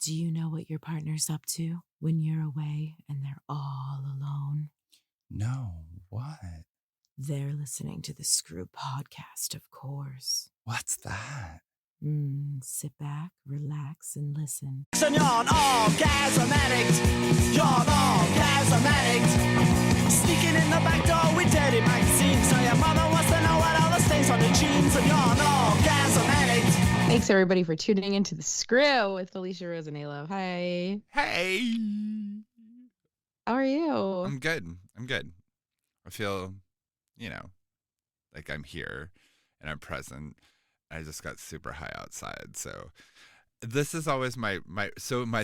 Do you know what your partner's up to when you're away and they're all alone? No, what? They're listening to the Screw podcast, of course. What's that? Sit back, relax, and listen. You're an orgasm addict. You're an orgasm addict. Sneaking in the back door with dirty magazines. So your mother wants to know what all the stains on the jeans. And you're an orgasm addict. Thanks everybody for tuning into the Screw with Felicia, Rose, and Alove. Hi. Hey. How are you? I'm good. I feel, like I'm here and I'm present. I just got super high outside. So this is always my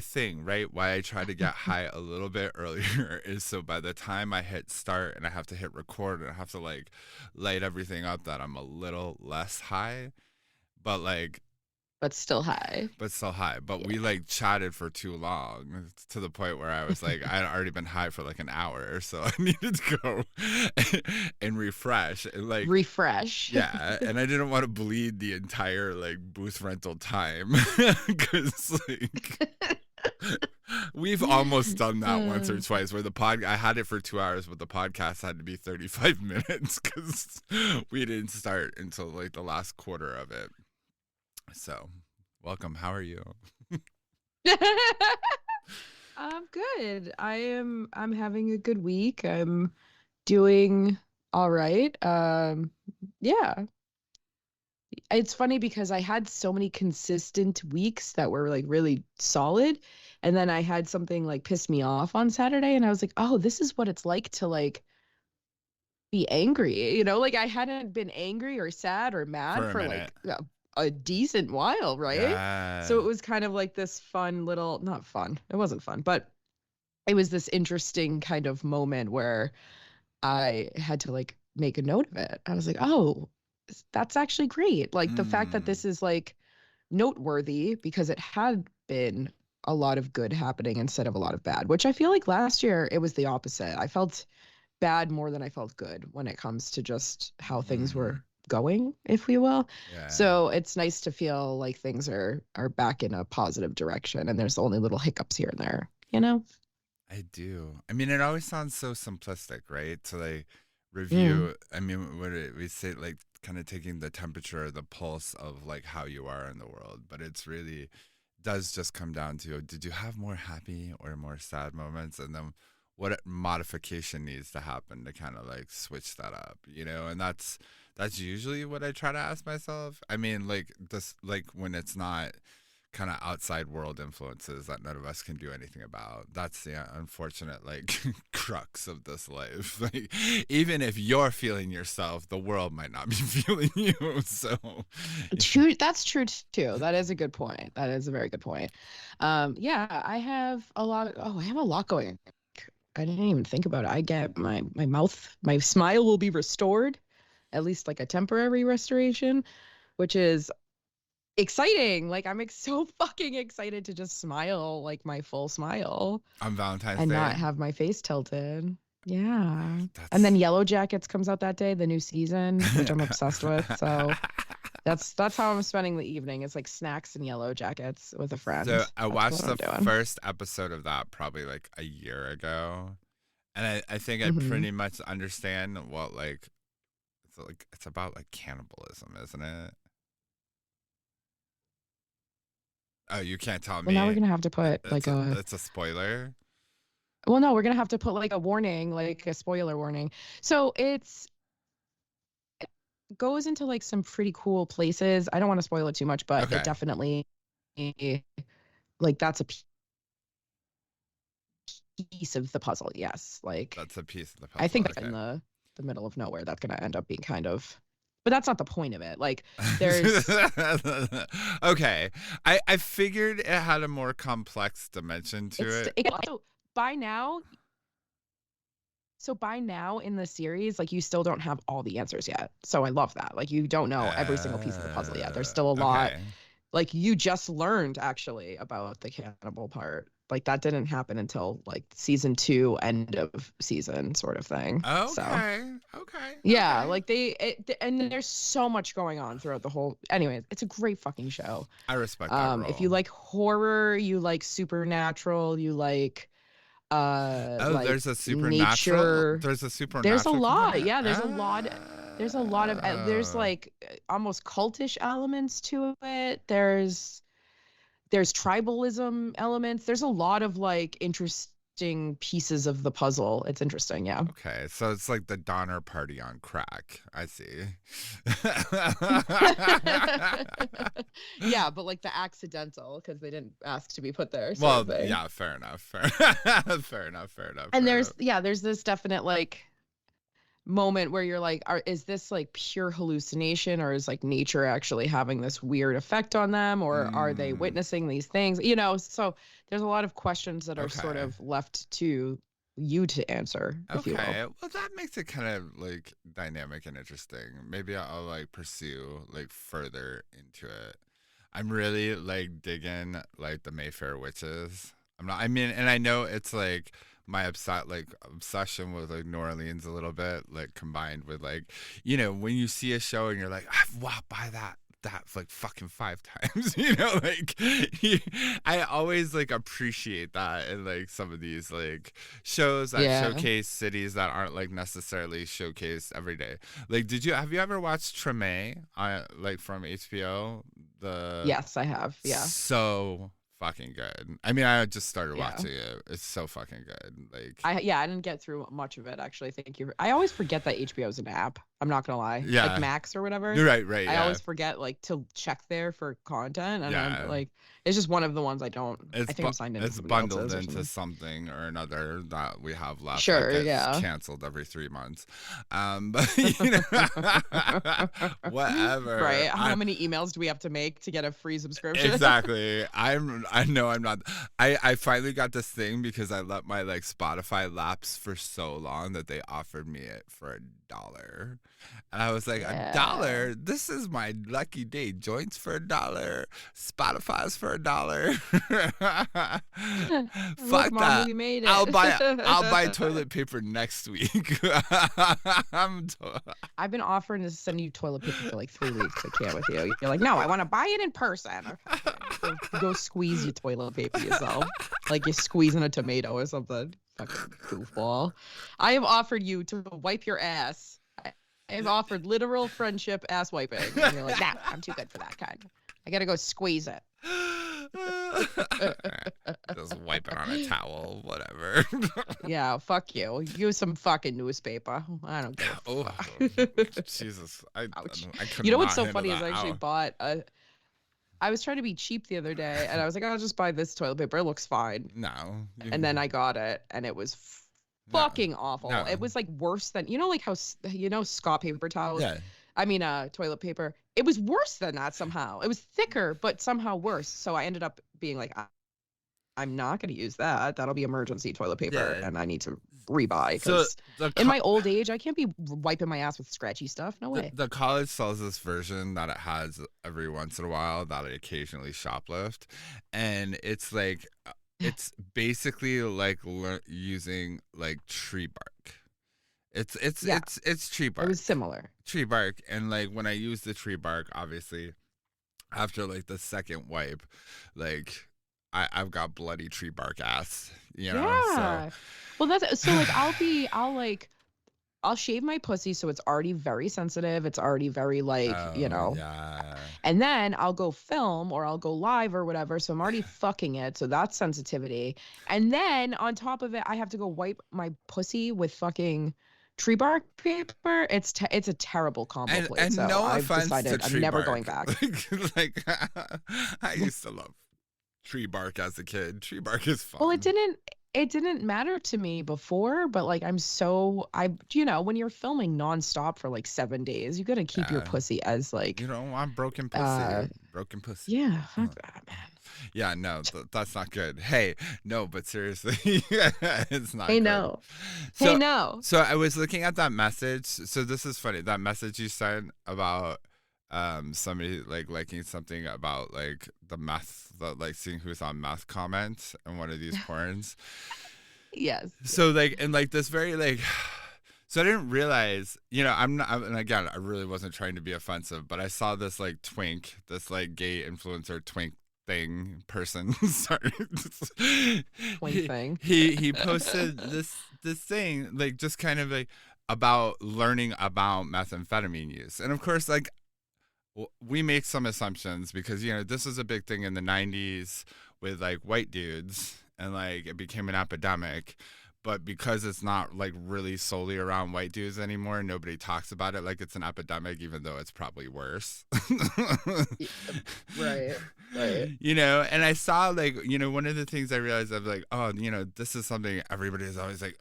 thing, right? Why I try to get high a little bit earlier is so by the time I hit start and I have to hit record and I have to like light everything up that I'm a little less high. But still high. But we like chatted for too long to the point where I was like, I'd already been high for like an hour. So I needed to go and refresh. Refresh. Yeah. And I didn't want to bleed the entire like booth rental time because like we've almost done that once or twice where I had it for 2 hours, but the podcast had to be 35 minutes because we didn't start until like the last quarter of it. So, welcome. How are you? I'm good. I'm having a good week. I'm doing all right. Yeah. It's funny because I had so many consistent weeks that were like really solid, and then I had something like piss me off on Saturday, and I was like, "Oh, this is what it's like to like be angry." Like I hadn't been angry or sad or mad for like a decent while, right? Yeah. So it was kind of like this fun little, not fun, it wasn't fun, but it was this interesting kind of moment where I had to like make a note of it. I was like, oh, that's actually great. Like the fact that this is like noteworthy because it had been a lot of good happening instead of a lot of bad, which I feel like last year it was the opposite. I felt bad more than I felt good when it comes to just how things were going, if we will. Yeah. So it's nice to feel like things are back in a positive direction and there's only little hiccups here and there, I do. I mean, it always sounds so simplistic, right? To like review, I mean, we say like kind of taking the temperature, the pulse of like how you are in the world, but it's really does just come down to, did you have more happy or more sad moments? And then what modification needs to happen to kind of like switch that up, and that's usually what I try to ask myself. I mean, like this, like when it's not kind of outside world influences that none of us can do anything about. That's the unfortunate like crux of this life. Like even if you're feeling yourself, the world might not be feeling you. So true. That's true too. That is a good point. That is a very good point. Yeah, I have a lot going. I didn't even think about it. I get my smile will be restored, at least like a temporary restoration, which is exciting. Like I'm so fucking excited to just smile, like my full smile on Valentine's and Day. not have my face tilted. Yeah. And then Yellowjackets comes out that day, the new season, which I'm obsessed with. So that's how I'm spending the evening. It's like snacks and Yellowjackets with a friend. So I watched the first episode of that probably like a year ago, and I think I pretty much understand what it's about like cannibalism, isn't it? Oh, you can't tell me. Well, now we're gonna have to put it's a spoiler. Well, no, we're gonna have to put like a warning, like a spoiler warning. So it goes into like some pretty cool places. I don't want to spoil it too much, but it definitely like that's a piece of the puzzle. Yes, like that's a piece of the puzzle. I think in the middle of nowhere, that's gonna end up being kind of. But that's not the point of it. Like, there's... Okay. I figured it had a more complex dimension to it. So by now in the series, like, you still don't have all the answers yet. So I love that. Like, you don't know every single piece of the puzzle yet. There's still a lot Like you just learned actually about the cannibal part. Like that didn't happen until like season 2, end of season sort of thing. So Okay. Okay. yeah, Okay. like and there's so much going on throughout the whole. Anyway, it's a great fucking show. I respect that If role. you like horror, you like supernatural, you Oh, there's a supernatural. nature. There's a There's a supernatural lot. component. Yeah, there's a lot of there's like almost cultish elements to it. There's tribalism elements. There's a lot of like interesting pieces of the puzzle. It's interesting, yeah. Okay, so it's like the Donner Party on crack. I see. Yeah, but like the accidental because they didn't ask to be put there. Sort Well, of thing. yeah, fair enough. Fair enough. And Fair enough. there's this definite like moment where you're like, is this like pure hallucination, or is like nature actually having this weird effect on them, or are they Mm, witnessing these things? So there's a lot of questions that are sort okay. of left to you to answer, if you will. Okay, well that makes it kind of like dynamic and interesting. Maybe I'll like pursue like further into it. I'm really like digging like the Mayfair witches. I mean, and I know it's like my obsession with like New Orleans a little bit, like combined with like, when you see a show and you're like, I've walked by that like fucking 5 times, like I always like appreciate that in like some of these like shows that Yeah. showcase cities that aren't like necessarily showcased every day. Like, have you ever watched Treme, like from HBO? Yes, I have. Yeah. So fucking good. I mean, I just started Yeah. watching it. It's so fucking good. Like, I didn't get through much of it actually. Thank you. I always forget that HBO is an app. I'm not gonna lie. Yeah. Like Max or whatever. right, I yeah. always forget like to check there for content, and Yeah. I'm like, it's just one of the ones I don't. I think I'm signed into It's somebody bundled else's or into something. something or another that we have left. Sure, that gets yeah. canceled every 3 months. But whatever. Right. How many emails do we have to make to get a free subscription? Exactly. I know I'm not. I finally got this thing because I let my like Spotify lapse for so long that they offered me it for $1. And I was like, Yeah. $1? This is my lucky day. Joints for $1. Spotify's for $1. Fuck Look, Mom, that. we made it. I'll buy toilet paper next week. I've been offering to send you toilet paper for like 3 weeks. I can't with you. You're like, no, I want to buy it in person. Okay. Go squeeze your toilet paper yourself, like you're squeezing a tomato or something. Fucking goofball. I have offered you to wipe your ass. I have offered literal friendship ass wiping, and you're like, nah, I'm too good for that kind. I gotta go squeeze it. Just wipe it on a towel, whatever. Yeah, fuck you. Use some fucking newspaper. I don't give a fuck. Jesus. I could You know what's not so funny is handle I that. actually Ow. bought I was trying to be cheap the other day, and I was like, I'll just buy this toilet paper. It looks fine. No. And then I got it, and it was No. fucking awful. No. It was like worse than, like how, Scott paper towels? Yeah. I mean, toilet paper. It was worse than that somehow. It was thicker, but somehow worse. So I ended up being like, I'm not going to use that. That'll be emergency toilet paper, Yeah. and I need to rebuy So because in my old age, I can't be wiping my ass with scratchy stuff. No way. the college sells this version that it has every once in a while that I occasionally shoplift, and it's like it's basically like using like tree bark. It's tree It bark. was similar. Tree bark, and like when I use the tree bark, obviously after like the second wipe, like I've got bloody tree bark ass, Yeah. Well, that's so like I'll shave my pussy so it's already very sensitive. It's already very like, yeah. and then I'll go film or I'll go live or whatever. So I'm already fucking it. So that's sensitivity. And then on top of it, I have to go wipe my pussy with fucking tree bark paper. It's a terrible combo plate. And So no I've offense decided to I'm tree never bark. going back. like I used to love tree bark as a kid. Tree bark is fun. Well, it didn't matter to me before, but like when you're filming nonstop for like 7 days, you gotta keep your Yeah. pussy as like, I'm broken pussy. Broken pussy. yeah, fuck that, man. Yeah, no, that's not good. Hey, no, but seriously, it's not Hey, good. no. So, Hey, no. So I was looking at that message. So this is funny. That message you sent about somebody like liking something about like the meth, like seeing who's on meth comment in one of these porns. Yes. So like, and like this very like, so I didn't realize, I'm not, and again, I really wasn't trying to be offensive, but I saw this like twink, this like gay influencer twink thing person. Sorry. Twink thing. He posted this thing, like just kind of like about learning about methamphetamine use. And of course, like, we make some assumptions because, this was a big thing in the 90s with like white dudes and like it became an epidemic. But because it's not like really solely around white dudes anymore, nobody talks about it like it's an epidemic, even though it's probably worse. Right. And I saw like, one of the things I realized, I'm like, oh, this is something everybody is always like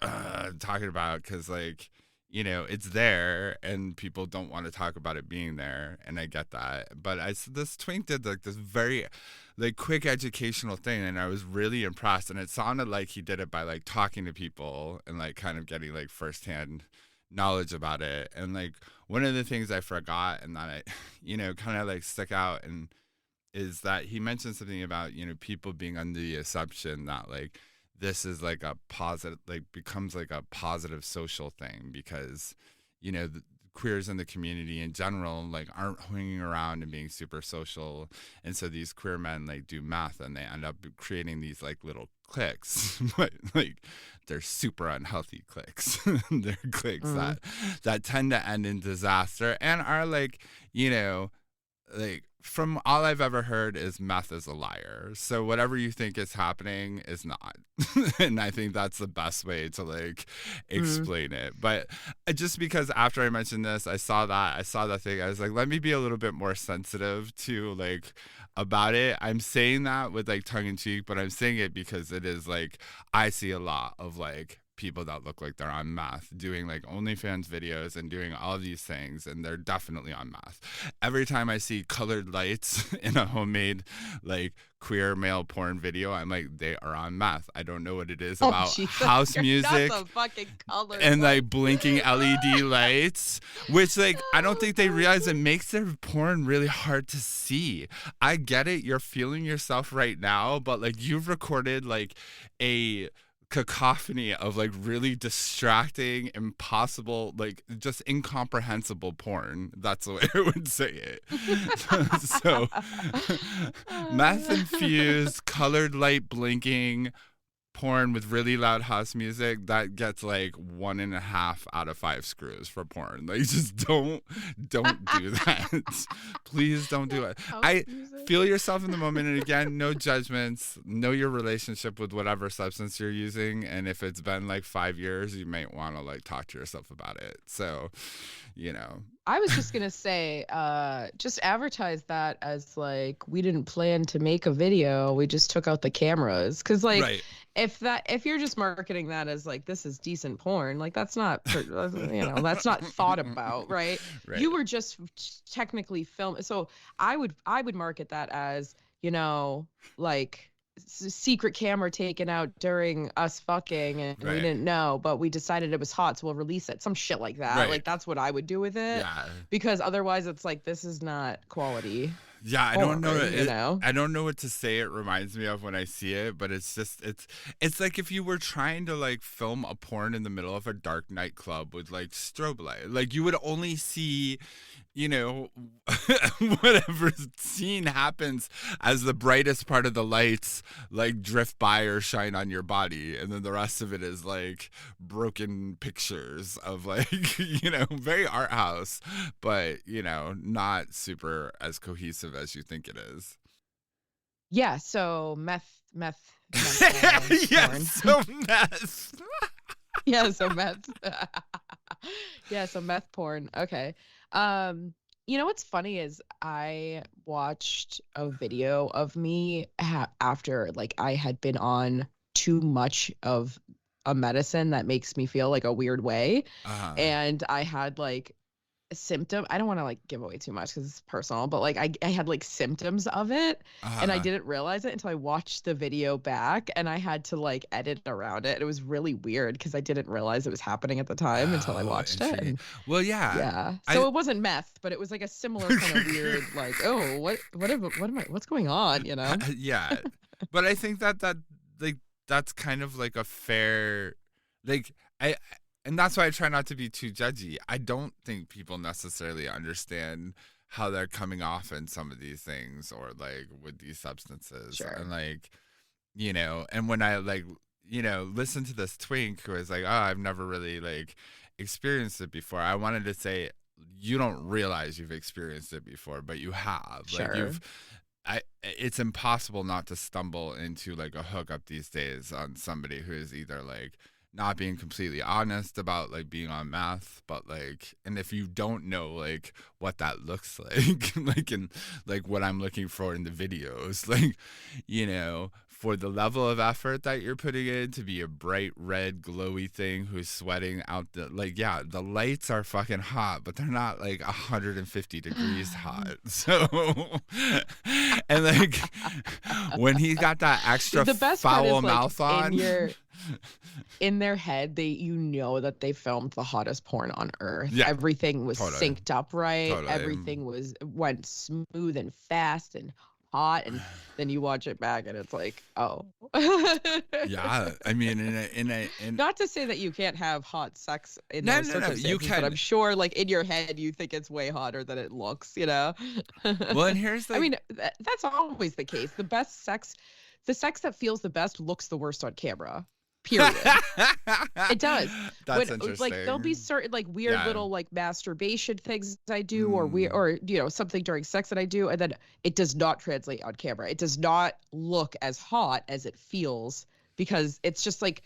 talking about because like, it's there and people don't want to talk about it being there. And I get that. But this twink did like this very like quick educational thing. And I was really impressed. And it sounded like he did it by like talking to people and like kind of getting like firsthand knowledge about it. And like one of the things I forgot and that I, kind of like stuck out and is that he mentioned something about, people being under the assumption that like, this is like a positive, like becomes like a positive social thing because, the queers in the community in general, like aren't hanging around and being super social. And so these queer men like do meth and they end up creating these like little cliques, but like they're super unhealthy cliques. They're cliques that tend to end in disaster and are like, like from all I've ever heard is meth is a liar. So whatever you think is happening is not. And I think that's the best way to like explain it. But just because after I mentioned this, I saw that thing. I was like, let me be a little bit more sensitive to like about it. I'm saying that with like tongue in cheek, but I'm saying it because it is like, I see a lot of like people that look like they're on meth doing like OnlyFans videos and doing all of these things, and they're definitely on meth. Every time I see colored lights in a homemade like queer male porn video, I'm like, they are on meth. I don't know what it is about house music and like blinking LED lights, which like I don't think they realize it makes their porn really hard to see. I get it, you're feeling yourself right now, but like you've recorded like a cacophony of like really distracting, impossible, like just incomprehensible porn. That's the way I would say it. So meth infused, colored light blinking porn with really loud house music, that gets like 1.5 out of 5 screws for porn. Like just don't do that. Please don't do it. Feel yourself in the moment, and again, no judgments. Know your relationship with whatever substance you're using, and if it's been like 5 years, you might want to like talk to yourself about it. So, I was just gonna say, just advertise that as like, we didn't plan to make a video, we just took out the cameras, because like right. if you're just marketing that as like, this is decent porn, like that's not that's not thought about, right? You were just technically filming. So I would market that as, like secret camera taken out during us fucking, and we didn't know, but we decided it was hot, so we'll release it. Some shit like that. Like that's what I would do with it. Yeah. Because otherwise it's like, this is not quality. Yeah, I don't know. I don't know what to say. It reminds me of when I see it, but it's just it's like if you were trying to like film a porn in the middle of a dark nightclub with like strobe light, like you would only see, whatever scene happens as the brightest part of the lights like drift by or shine on your body, and then the rest of it is like broken pictures of like very art house, but not super as cohesive as you think it is. Yeah, so meth yes, so meth. Yeah, so meth. Yeah, so meth porn. Okay. What's funny is I watched a video of me after like I had been on too much of a medicine that makes me feel like a weird way. And I had like symptom. I don't want to like give away too much because it's personal, but like I had like symptoms of it and I Uh, didn't realize it until I watched the video back and I had to like edit around it. It was really weird because I didn't realize it was happening at the time until I oh, watched it. intriguing. And Well, yeah, yeah. So I. it wasn't meth, but it was like a similar kind of weird, like, oh, what's going on, you know? Yeah, but I think that like that's kind of like a fair, like I and that's why I try not to be too judgy. I don't think people necessarily understand how they're coming off in some of these things or like with these substances Sure. and like and when I like listen to this twink who is like, oh, I've never really like experienced it before. I wanted to say you don't realize you've experienced it before, but you have. Like Sure. it's impossible not to stumble into like a hookup these days on somebody who is either like not being completely honest about like being on meth, but like, and if you don't know like what that looks like, like in like what I'm looking for in the videos, like, for the level of effort that you're putting in to be a bright red glowy thing who's sweating out yeah, the lights are fucking hot, but they're not like 150 degrees hot. So and like when he's got that extra The best part foul is like mouth on. in their head, that they filmed the hottest porn on earth. Yeah, Everything was totally. synced up right. Totally. Everything went smooth and fast and hot, and then you watch it back and it's like, oh. Yeah, I mean, Not to say that you can't have hot sex in No, those no, no, you circumstances, but can. I'm sure, like in your head, you think it's way hotter than it looks. Well, and here's I like, mean, that's always the case. The sex that feels the best looks the worst on camera. Period. It does. That's Like interesting. there'll be certain like weird Yeah. little like masturbation things I do or something during sex that I do, and then it does not translate on camera. It does not look as hot as it feels because it's just like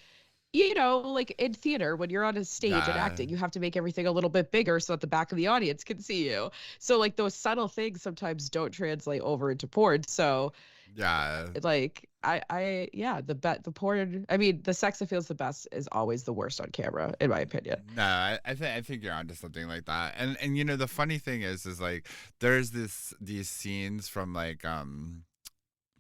like in theater when you're on a stage and Yeah. acting, you have to make everything a little bit bigger so that the back of the audience can see you. So like those subtle things sometimes don't translate over into porn. So Yeah. like the porn, I mean, the sex that feels the best is always the worst on camera in my opinion. No, I think you're onto something like that. And the funny thing is like there's these scenes from like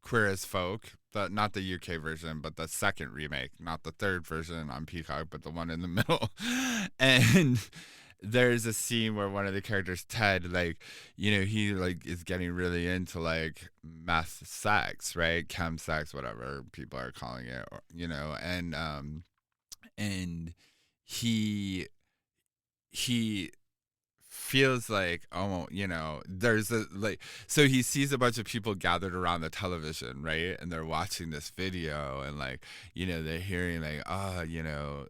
Queer as Folk, not the UK version, but the second remake, not the third version on Peacock, but the one in the middle. And there's a scene where one of the characters, Ted, like, he like is getting really into like meth sex, right? Chem sex, whatever people are calling it, or, and he feels like, oh, there's a like, so he sees a bunch of people gathered around the television, right, and they're watching this video and like, they're hearing like, oh,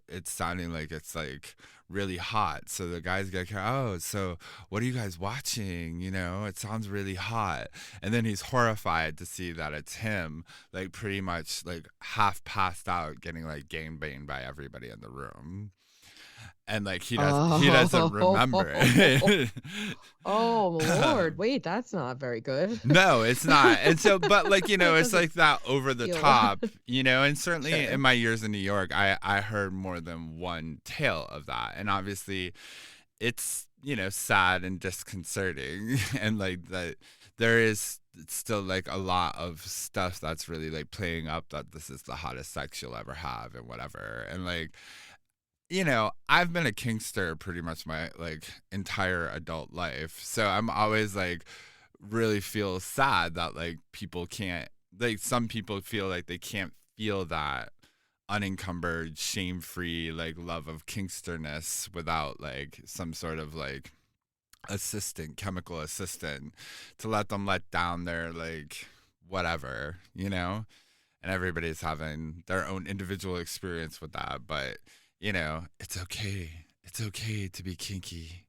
it's sounding like it's like really hot. So the guys get, oh, so what are you guys watching? It sounds really hot. And then he's horrified to see that it's him, like pretty much like half passed out, getting like gangbanged by everybody in the room. And like he doesn't remember it. Oh Lord, wait, that's not very good. No, it's not. And so, but like, it's doesn't like that over the feel- top, and certainly Sure. in my years in New York, I heard more than one tale of that. And obviously it's, sad and disconcerting. And like that there is still like a lot of stuff that's really like playing up that this is the hottest sex you'll ever have and whatever. And like, I've been a kinkster pretty much my like entire adult life. So I'm always like really feel sad that like people can't, like some people feel like they can't feel that unencumbered, shame-free like love of kinksterness without like some sort of like chemical assistant to let them let down their like whatever, and everybody's having their own individual experience with that, but it's okay. It's okay to be kinky.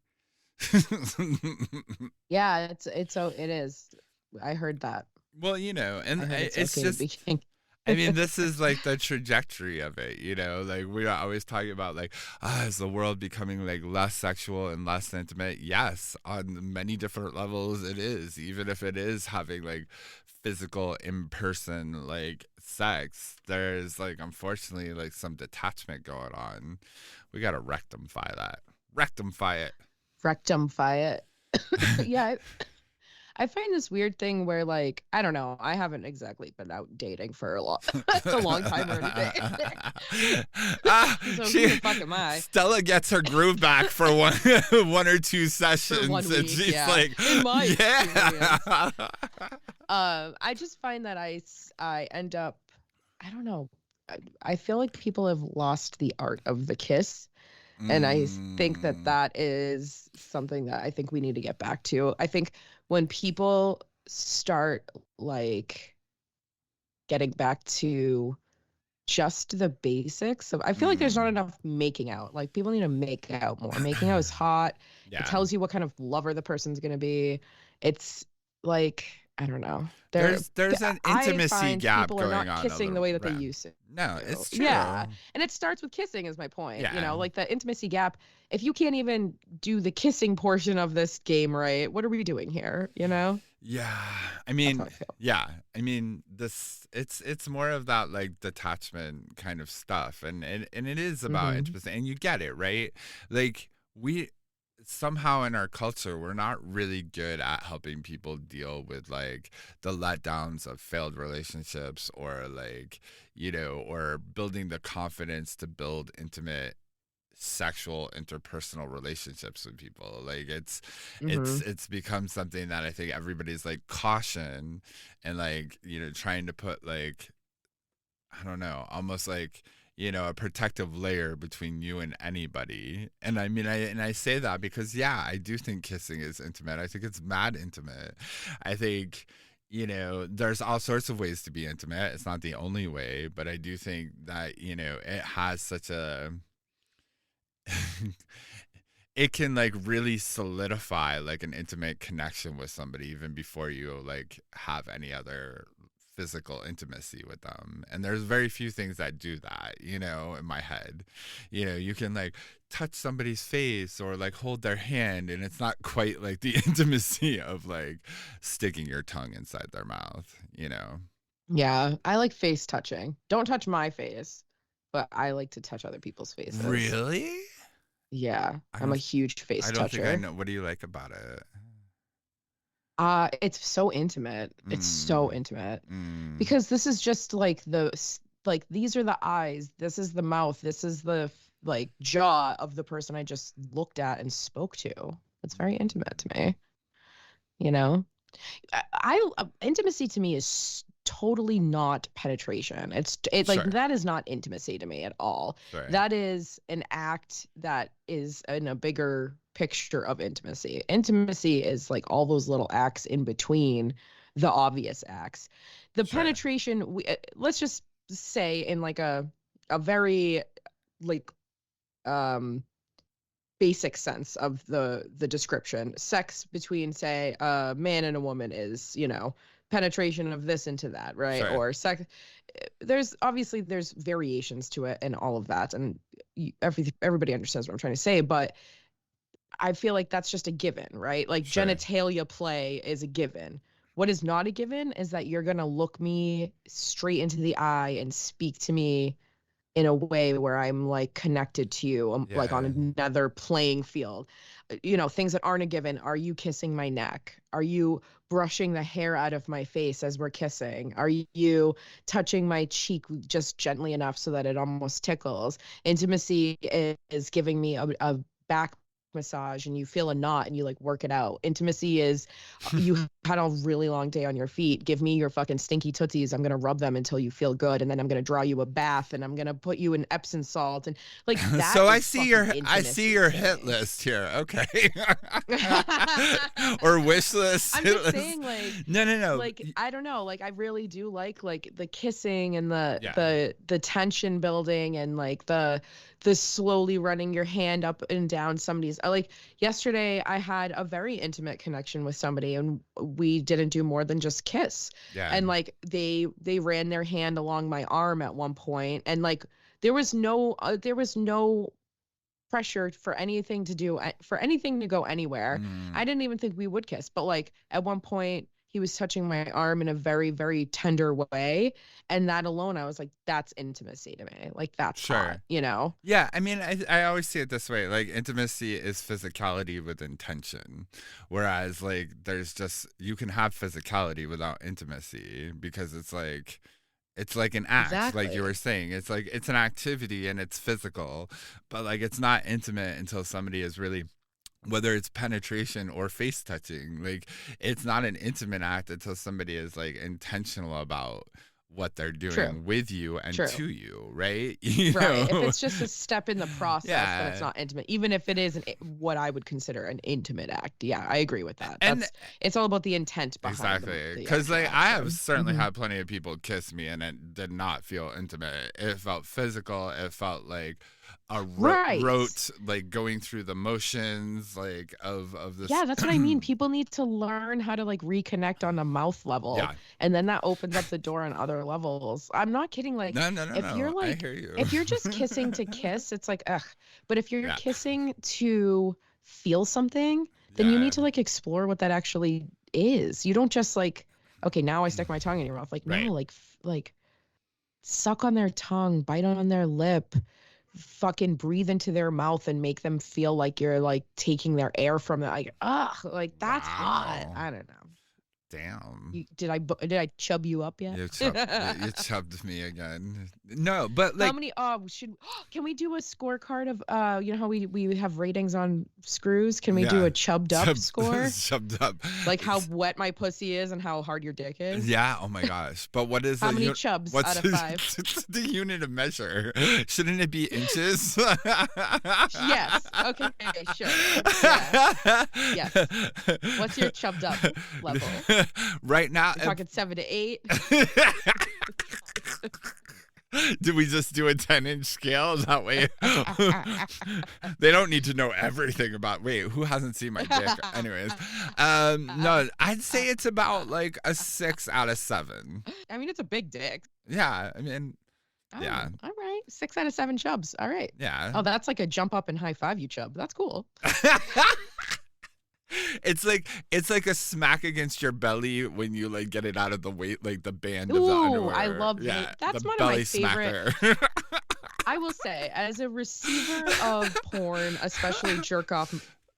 Yeah, it is. I heard that. Well, and I heard it's okay to just, be kinky. I mean, this is like the trajectory of it, like we are always talking about like, is the world becoming like less sexual and less intimate? Yes, on many different levels it is, even if it is having like physical in-person like sex, there's like unfortunately like some detachment going on. We gotta rectify that. Rectify it. Rectum fight. Yeah, I find this weird thing where, like, I don't know, I haven't exactly been out dating for a long time or anything. So who the fuck am I? Stella gets her groove back for one or two sessions, 1 and week, she's yeah. like, In my yeah. I just find that I end up, I don't know, I feel like people have lost the art of the kiss. And I think that that is something that I think we need to get back to. I think when people start like getting back to just the basics of, I feel like there's not enough making out. Like people need to make out more. Making out is hot. Yeah. It tells you what kind of lover the person's going to be. It's like, I don't know. There's an intimacy gap people going are not on. kissing the way that they used to. No, it's true. Yeah. And it starts with kissing is my point. Yeah. You know, like the intimacy gap. If you can't even do the kissing portion of this game right, what are we doing here? You know? Yeah. I mean, That's how I feel. yeah. I mean, it's more of that like detachment kind of stuff. And it is about intimacy. And you get it, right? Like we somehow in our culture, we're not really good at helping people deal with like the letdowns of failed relationships or like, you know, or building the confidence to build intimate sexual interpersonal relationships with people. Like it's become something that I think everybody's like caution and like, you know, trying to put like, I don't know, almost like, you know, a protective layer between you and anybody. And I mean, I say that because, yeah, I do think kissing is intimate. I think it's mad intimate. I think, you know, there's all sorts of ways to be intimate. It's not the only way, but I do think that, you know, it has such a, it can like really solidify like an intimate connection with somebody even before you like have any other physical intimacy with them. And there's very few things that do that, you know, in my head. You know, you can like touch somebody's face or like hold their hand and it's not quite like the intimacy of like sticking your tongue inside their mouth, you know. Yeah, I like face touching. Don't touch my face, but I like to touch other people's faces. Really? Yeah, I'm a huge face toucher. I don't think I know. What do you like about it? It's so intimate. It's so intimate because this is just like these are the eyes, this is the mouth, this is the like jaw of the person I just looked at and spoke to. It's very intimate to me. You know, intimacy to me is totally not penetration. It's like that is not intimacy to me at all. Right. That is an act that is in a bigger picture of intimacy. Intimacy is like all those little acts in between the obvious acts. The penetration, let's just say in like a very like basic sense of the description, sex between say a man and a woman is, you know, penetration of this into that, right? Or sex, there's variations to it and all of that, and everybody understands what I'm trying to say, but I feel like that's just a given, right? Like genitalia play is a given. What is not a given is that you're gonna look me straight into the eye and speak to me in a way where I'm like connected to you, like on another playing field. You know, things that aren't a given. Are you kissing my neck? Are you brushing the hair out of my face as we're kissing? Are you touching my cheek just gently enough so that it almost tickles? Intimacy is giving me a back massage and you feel a knot and you like work it out. Intimacy is you had a really long day on your feet. Give me your fucking stinky tootsies. I'm gonna rub them until you feel good, and then I'm gonna draw you a bath and I'm gonna put you in Epsom salt and like that. So I see your hit list here. Okay. Or wish list. I'm just saying, like no. Like I don't know. Like I really do like the kissing and the tension building and like the slowly running your hand up and down somebody's. Like yesterday I had a very intimate connection with somebody and we didn't do more than just kiss. And like they ran their hand along my arm at one point and like there was no pressure for anything to go anywhere. I didn't even think we would kiss, but like at one point he was touching my arm in a very, very tender way. And that alone, I was like, that's intimacy to me. Like, that's hot, you know? Yeah, I mean, I always see it this way. Like, intimacy is physicality with intention. Whereas, like, there's just, you can have physicality without intimacy because it's like an act, like you were saying. It's like, it's an activity and it's physical, but like, it's not intimate until somebody is really, whether it's penetration or face touching, like, it's not an intimate act until somebody is like intentional about what they're doing with you and to you, right? You right. know? If it's just a step in the process, then it's not intimate. Even if it is what I would consider an intimate act. Yeah, I agree with that. And it's all about the intent behind exactly. Because like I have certainly had plenty of people kiss me and it did not feel intimate. It felt physical. It felt like a rote, like going through the motions, like of this. Yeah, that's what I mean. People need to learn how to like reconnect on a mouth level, and then that opens up the door on other levels. I'm not kidding. Like, if you're like, I hear you. if you're just kissing to kiss, it's like ugh. But if you're kissing to feel something, then you need to like explore what that actually is. You don't just like, okay, now I stick my tongue in your mouth. Like, no, like suck on their tongue, bite on their lip. Fucking breathe into their mouth and make them feel like you're like taking their air from them. Like, like that's hot. I don't know. Damn. Did I chub you up yet? You chubbed me again. No, but like how many? Can we do a scorecard of you know how we have ratings on screws? Can we do a chubbed up score? Chubbed up. Like how wet my pussy is and how hard your dick is. Yeah. Oh my gosh. But what is how many chubs out of 5? The unit of measure? Shouldn't it be inches? Yes. Okay. Sure. Yeah. Yes. What's your chubbed up level? Right now, we're talking 7 to 8. Did we just do a 10-inch scale? That way, they don't need to know everything about. Wait, who hasn't seen my dick? Anyways, no, I'd say it's about like a 6 out of 7. I mean, it's a big dick. Yeah, I mean, yeah. All right, 6 out of 7 chubs. All right. Yeah. Oh, that's like a jump up and high five you chub. That's cool. It's like a smack against your belly when you like get it out of the weight, like the band of the Ooh, underwear. I love that. That's one of my favorite. I will say, as a receiver of porn, especially jerk off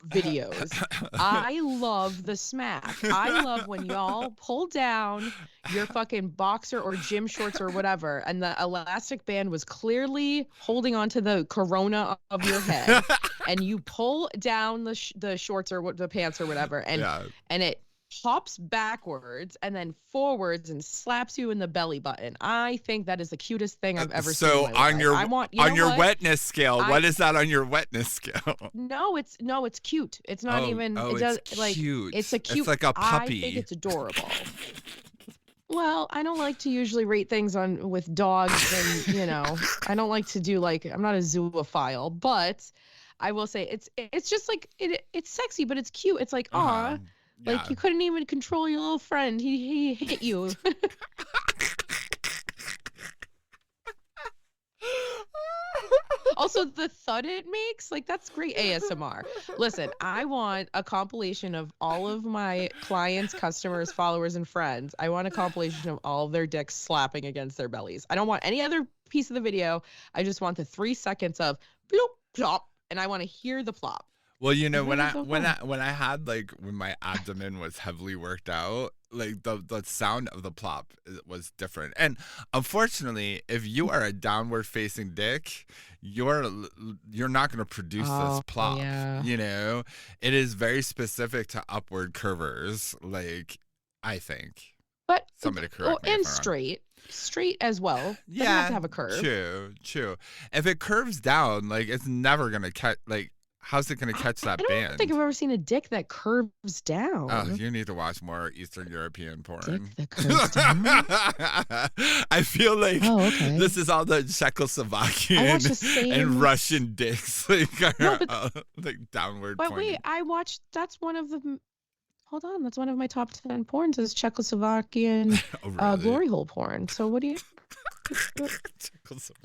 videos, I love the smack. I love when y'all pull down your fucking boxer or gym shorts or whatever, and the elastic band was clearly holding onto the corona of your head, and you pull down the shorts or the pants or whatever, and it hops backwards and then forwards and slaps you in the belly button. I think that is the cutest thing I've ever seen. So on your wetness scale, what is that on your wetness scale? No, it's cute. It's not even. It does like cute. It's a cute. It's like a puppy. I think it's adorable. Well, I don't like to usually rate things with dogs, and you know, I don't like to do like, I'm not a zoophile, but I will say it's just like it's sexy, but it's cute. It's like, aw. Like you couldn't even control your little friend. He hit you. Also, the thud it makes, like that's great ASMR. Listen, I want a compilation of all of my clients, customers, followers, and friends. I want a compilation of all of their dicks slapping against their bellies. I don't want any other piece of the video. I just want the 3 seconds of bloop, plop, and I want to hear the plop. Well, you know, when I had like when my abdomen was heavily worked out, like the sound of the plop was different. And unfortunately, if you are a downward facing dick, you're not going to produce this plop. Yeah. You know, it is very specific to upward curvers. Like, I think. But somebody correct me. And straight as well. Yeah, doesn't have to have a curve. True. If it curves down, like it's never going to catch like. How's it going to catch that band? I don't think I've ever seen a dick that curves down. Oh, you need to watch more Eastern European porn. Dick that curves down? I feel like this is all the Czechoslovakian and Russian dicks like downward porn. But wait, I watched, that's one of the, hold on, that's one of my top 10 porns is Czechoslovakian glory hole porn. So what do you...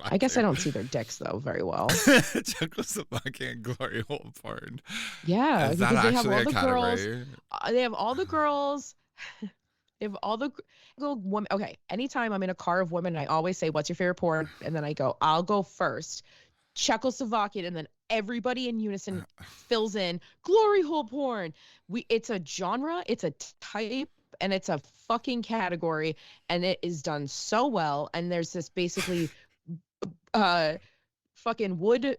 I guess I don't see their dicks though very well. Czechoslovakian glory hole porn. Yeah, is that because actually they have all the category? girls. They have all the girls. if all the women, okay, anytime I'm in a car of women, I always say, "What's your favorite porn?" And then I'll go first. Czechoslovakian, and then everybody in unison fills in glory hole porn. It's a genre, it's a type, and it's a fucking category, and it is done so well. And there's this basically fucking wood,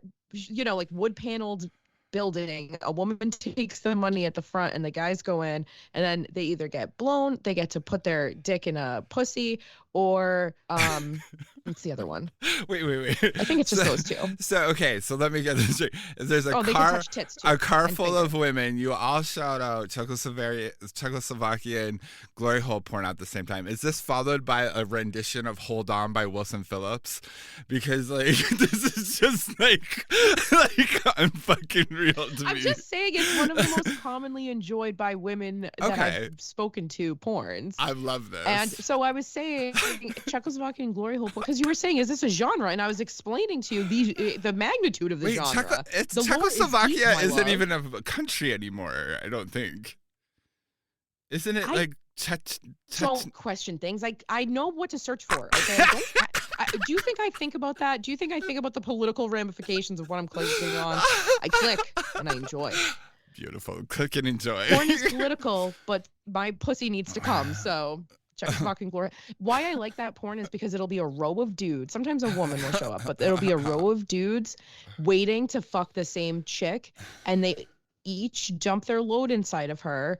like wood paneled building. A woman takes the money at the front and the guys go in, and then they either get blown, they get to put their dick in a pussy, or what's the other one? Wait. I think it's just those two. So okay, so let me get this straight. There's they can touch tits too, a car and full fingers. of women. You all shout out Czechoslovakian glory hole porn at the same time. Is this followed by a rendition of "Hold On" by Wilson Phillips? Because like this is just like unfucking real to me. I'm just saying it's one of the most commonly enjoyed by women that I've spoken to porns. I love this. And so I was saying Czechoslovakian glory hole porn, because you were saying, is this a genre? And I was explaining to you the magnitude of the genre. Czechoslovakia isn't even a country anymore, I don't think. Isn't it don't question things. I know what to search for. Okay. Do you think I think about that? Do you think I think about the political ramifications of what I'm clicking on? I click and I enjoy. Beautiful. Click and enjoy. Porn is political, but my pussy needs to come. So Czechoslovakian glory. Why I like that porn is because it'll be a row of dudes. Sometimes a woman will show up, but it'll be a row of dudes waiting to fuck the same chick, and they each dump their load inside of her,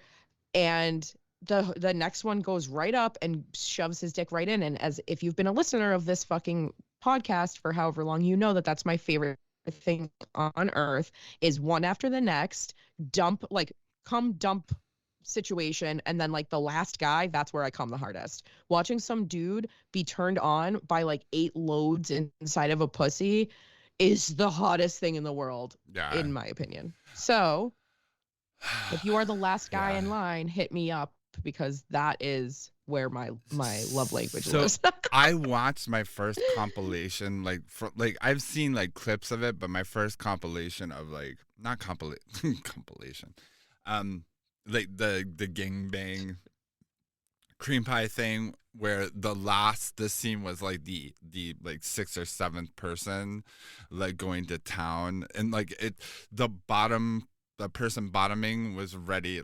and the next one goes right up and shoves his dick right in. And as if you've been a listener of this fucking podcast for however long, you know that that's my favorite thing on earth, is one after the next dump situation, and then like the last guy, that's where I come the hardest. Watching some dude be turned on by like 8 loads inside of a pussy is the hottest thing in the world, in my opinion. So if you are the last guy in line, hit me up, because that is where my love language lives. I watched my first compilation, I've seen like clips of it, but my first compilation of not compilation, like the gangbang cream pie thing, where the scene was like the like 6th or 7th person like going to town, and like the person bottoming was ready,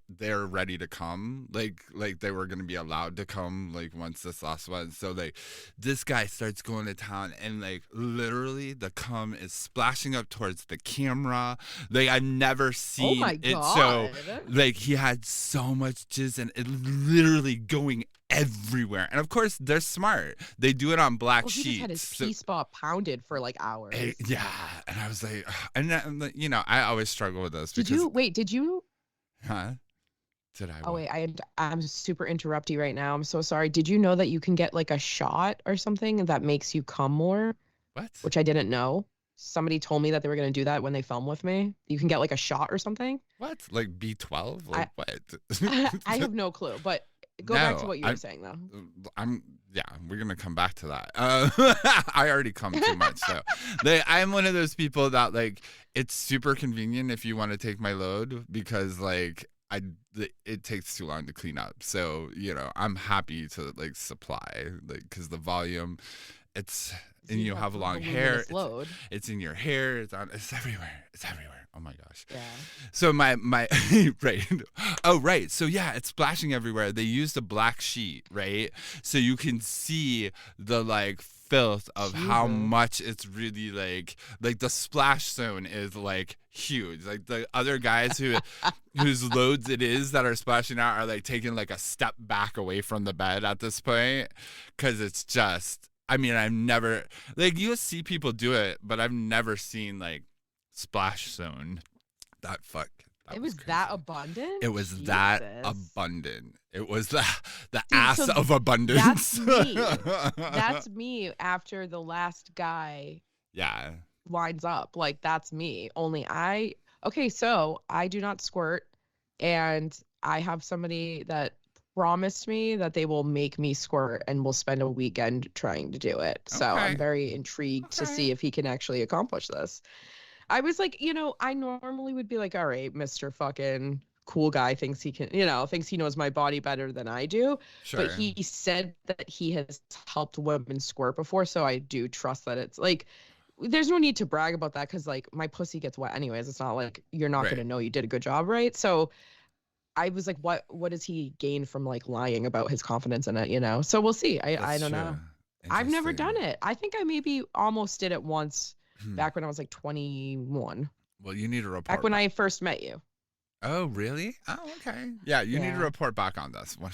they're ready to come, like they were gonna be allowed to come like once this last one. So like this guy starts going to town, and like literally the cum is splashing up towards the camera. Like I've never seen it. So like he had so much jizz, and it literally going everywhere. And of course they're smart, they do it on black sheets. He just had his P-spot pounded for like hours. Yeah, and I was like, and I always struggle with this. Did you Huh? Did I? Oh wait, I'm super interrupty right now. I'm so sorry. Did you know that you can get like a shot or something that makes you come more? What? Which I didn't know. Somebody told me that they were going to do that when they film with me. You can get like a shot or something. What? Like B12? Like what? I have no clue, but go back to what you were saying though. We're gonna come back to that. I already come too much, so I'm one of those people that like it's super convenient if you want to take my load, because like it takes too long to clean up. So I'm happy to like supply, like, because the volume, and you have long hair. It's in your hair. It's everywhere. It's everywhere. Oh my gosh. Yeah. So my right. Oh right. So yeah, it's splashing everywhere. They used a black sheet, right? So you can see the like filth of how much it's really like the splash zone is like huge. Like the other guys whose loads it is that are splashing out are like taking like a step back away from the bed at this point, because it's just, I've never, like, you'll see people do it, but I've never seen like splash zone it was that abundant. It was that abundant. It was the ass of abundance. That's me after the last guy winds up. Like that's me. Only so I do not squirt, and I have somebody that promised me that they will make me squirt, and we'll spend a weekend trying to do it. So I'm very intrigued to see if he can actually accomplish this. I was like, I normally would be like, all right, Mr. fucking cool guy, thinks he can, thinks he knows my body better than I do. Sure. But he said that he has helped women squirt before, so I do trust that it's like, there's no need to brag about that because like my pussy gets wet anyways. It's not like you're not Right. gonna know you did a good job, right? So I was like, what does he gain from like lying about his confidence in it? So we'll see. I That's don't true. know. I've never Interesting. done it. I think I maybe almost did it once Hmm. back when I was like 21. Well, you need to report Back when back. I first met you. Oh, really? Oh, okay. Yeah, you need to Yeah. report back on this one.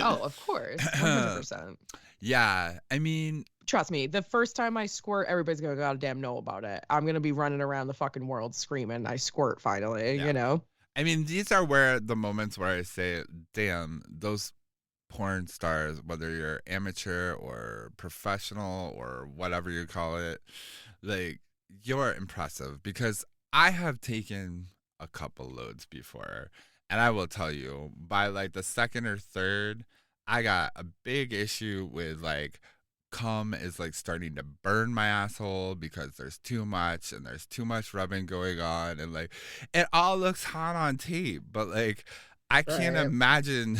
Oh, of course. 100%. Yeah, I mean, Trust me, the first time I squirt, everybody's gonna goddamn know about it. I'm gonna be running around the fucking world screaming, I squirt finally, Yeah. I mean, these are where the moments where I say, damn, those porn stars, whether you're amateur or professional or whatever you call it, like, you're impressive because I have taken a couple loads before. And I will tell you, by like the second or third, I got a big issue with like cum is like starting to burn my asshole because there's too much and there's too much rubbing going on and like it all looks hot on tape, but like I can't Right. imagine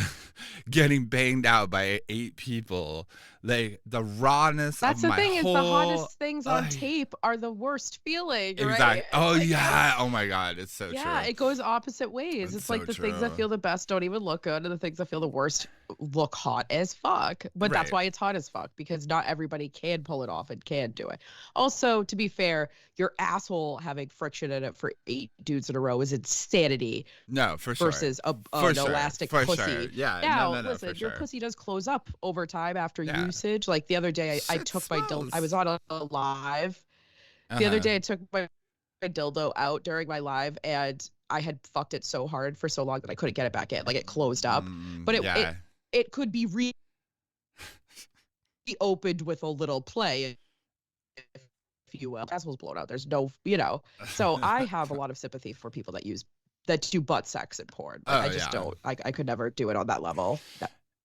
getting banged out by 8 people. Like the rawness That's of the my thing, is the whole hottest things on tape are the worst feeling, right? exact. Oh It's like, yeah. Oh my god, it's so yeah, true. it goes opposite ways. It's It's so like the things that true. feel the best don't even look good, and the things that feel the worst look hot as fuck. But that's Right. why it's hot as fuck, because not everybody can pull it off and can do it. Also, to be fair, your asshole having friction in it for 8 dudes in a row is insanity No, for sure. versus For an sure. elastic For pussy. sure. Yeah. Now, No, listen, for your sure. pussy does close up over time after Yeah. usage. Like the other day, I Shit took my dildo. I swells. was on a live. The other day, I took my dildo out during my live, and I had fucked it so hard for so long that I couldn't get it back in. Like it closed up, but Yeah. it could be reopened with a little play, if you will. Asshole's blown out. There's no, So I have a lot of sympathy for people that do butt sex in porn. Like I just don't. I could never do it on that level.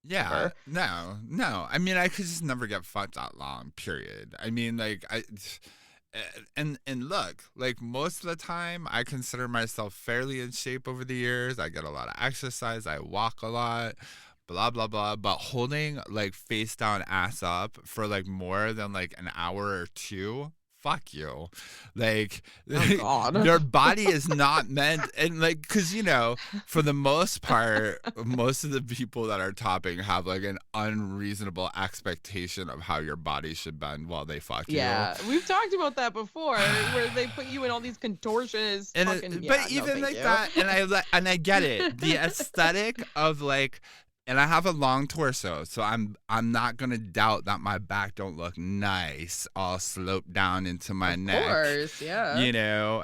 Yeah, no. I mean, I could just never get fucked that long. Period. I mean, like and look, like most of the time, I consider myself fairly in shape over the years. I get a lot of exercise. I walk a lot. Blah blah blah. But holding like face down, ass up for like more than like an hour or two. Fuck you. Like, Oh God. your body is not meant, and like, because for the most part, most of the people that are topping have like an unreasonable expectation of how your body should bend while they fuck you. Yeah, we've talked about that before, where they put you in all these contortions. And But even like that, and I get it. The aesthetic of like, and I have a long torso, so I'm not gonna doubt that my back don't look nice, all sloped down into my neck. Of course, yeah.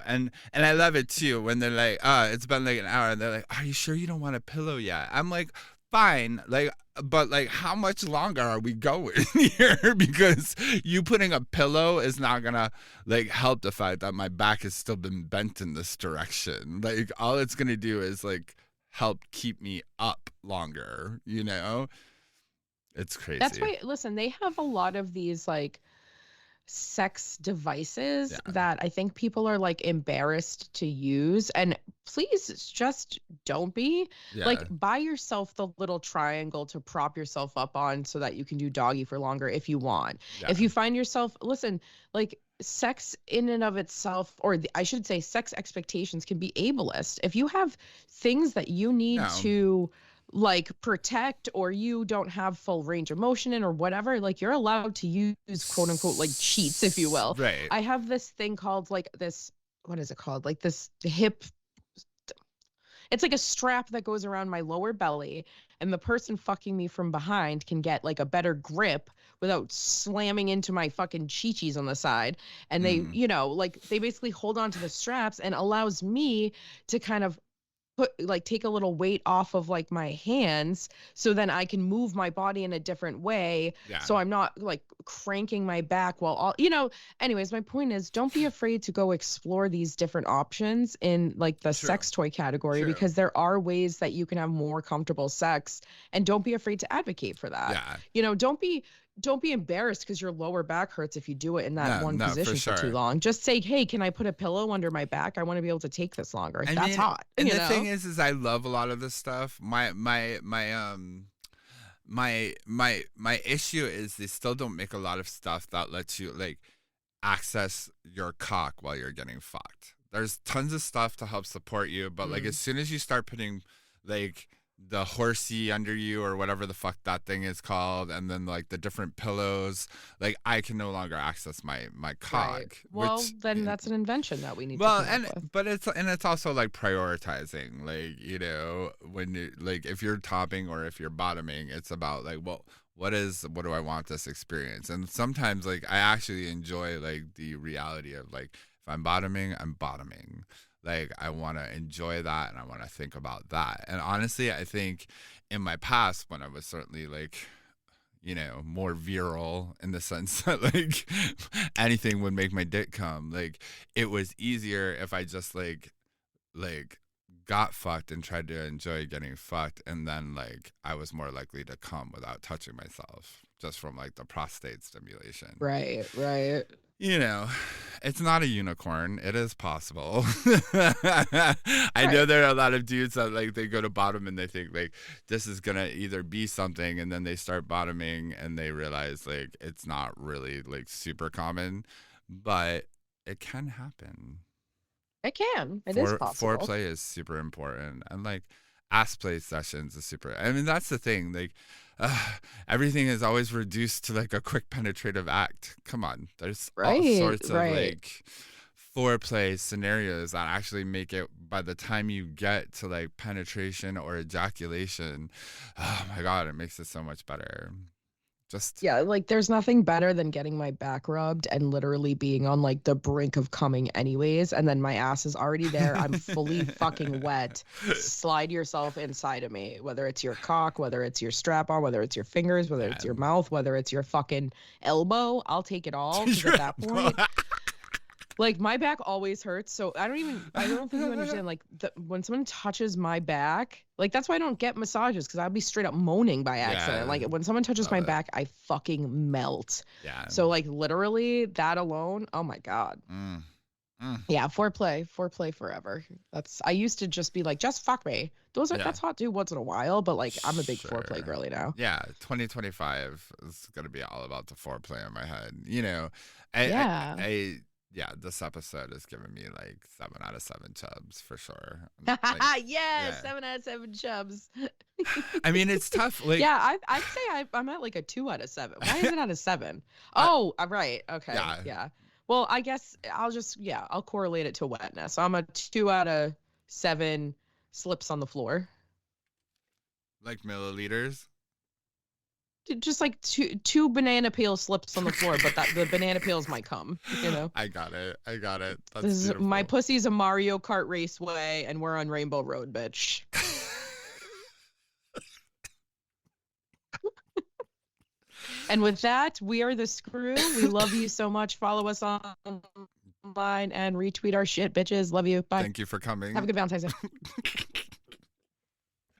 And I love it too when they're like, it's been like an hour, and they're like, are you sure you don't want a pillow yet? I'm like, fine, like, but like, how much longer are we going here? Because you putting a pillow is not gonna like help the fact that my back has still been bent in this direction. Like, all it's gonna do is like help keep me up longer. It's crazy. That's why. Listen, they have a lot of these like sex devices that I think people are like embarrassed to use, and please just don't be. Like, buy yourself the little triangle to prop yourself up on so that you can do doggy for longer if you want. If you find yourself, listen, like sex in and of itself, or I should say sex expectations can be ableist. If you have things that you need to like protect, or you don't have full range of motion in, or whatever, like you're allowed to use quote unquote like cheats, if you will. Right. I have this thing called like this, what is it called? Like this hip, it's like a strap that goes around my lower belly, and the person fucking me from behind can get like a better grip without slamming into my fucking chi-chis on the side. And they, like they basically hold on to the straps, and allows me to kind of take a little weight off of like my hands, so then I can move my body in a different way. So I'm not like cranking my back while all, anyways, my point is, don't be afraid to go explore these different options in like the sex toy category, because there are ways that you can have more comfortable sex, and don't be afraid to advocate for that. Don't be don't be embarrassed because your lower back hurts if you do it in that one No, for position for too sure. long. Just say, hey, can I put a pillow under my back? I want to be able to take this longer. I That's mean, hot. and You the know? thing is I love a lot of this stuff. My issue is they still don't make a lot of stuff that lets you like access your cock while you're getting fucked. There's tons of stuff to help support you, but like as soon as you start putting like the horsey under you or whatever the fuck that thing is called, and then like the different pillows, like I can no longer access my cock. Right. Well, which, then that's an invention that we need well, to come up with. but it's also like prioritizing, like, you know, when you like if you're topping or if you're bottoming, it's about like, well, what do I want this experience? And sometimes like I actually enjoy like the reality of like if I'm bottoming, I'm bottoming. Like I want to enjoy that and I want to think about that. And honestly, I think in my past when I was certainly like, you know, more virile in the sense that like anything would make my dick come, like it was easier if I just like got fucked and tried to enjoy getting fucked, and then like I was more likely to come without touching myself just from like the prostate stimulation. Right. You know, it's not a unicorn. It is possible. I know there are a lot of dudes that like they go to bottom and they think like this is gonna either be something, and then they start bottoming and they realize like it's not really like super common, but it can happen. It can. It is possible. Foreplay is super important, and like ass play sessions is super. I mean, that's the thing. Like, everything is always reduced to like a quick penetrative act. Come on, there's all sorts of like foreplay scenarios that actually make it by the time you get to like penetration or ejaculation. Oh my god, it makes it so much better. Just Yeah, like there's nothing better than getting my back rubbed and literally being on like the brink of coming anyways, and then my ass is already there. I'm fully fucking wet. Slide yourself inside of me, whether it's your cock, whether it's your strap on, whether it's your fingers, whether it's your mouth, whether it's your fucking elbow. I'll take it all, because at that point, like my back always hurts. So I don't think you understand, like when someone touches my back, like that's why I don't get massages, because I'll be straight up moaning by accident. Yeah, like when someone touches my back, I fucking melt. Yeah. So like literally that alone, oh my God. Yeah, foreplay forever. I used to just be like, just fuck me. That's hot too once in a while, but like I'm a big foreplay girly now. Yeah, 2025 is gonna be all about the foreplay in my head. You know, this episode has given me like 7 out of 7 chubs for sure. Like, 7 out of 7 chubs. I mean, it's tough. Like, yeah, I'd say I'm at like a 2 out of 7. Why is it out of 7? Oh, right. Okay. Yeah. Well, I guess I'll correlate it to wetness. I'm a 2 out of 7 slips on the floor. Like milliliters? Just like two banana peel slips on the floor, but the banana peels might come, you know? I got it. That's my pussy's a Mario Kart raceway, and we're on Rainbow Road, bitch. And with that, we are the Screw. We love you so much. Follow us online and retweet our shit, bitches. Love you. Bye. Thank you for coming. Have a good Valentine's Day.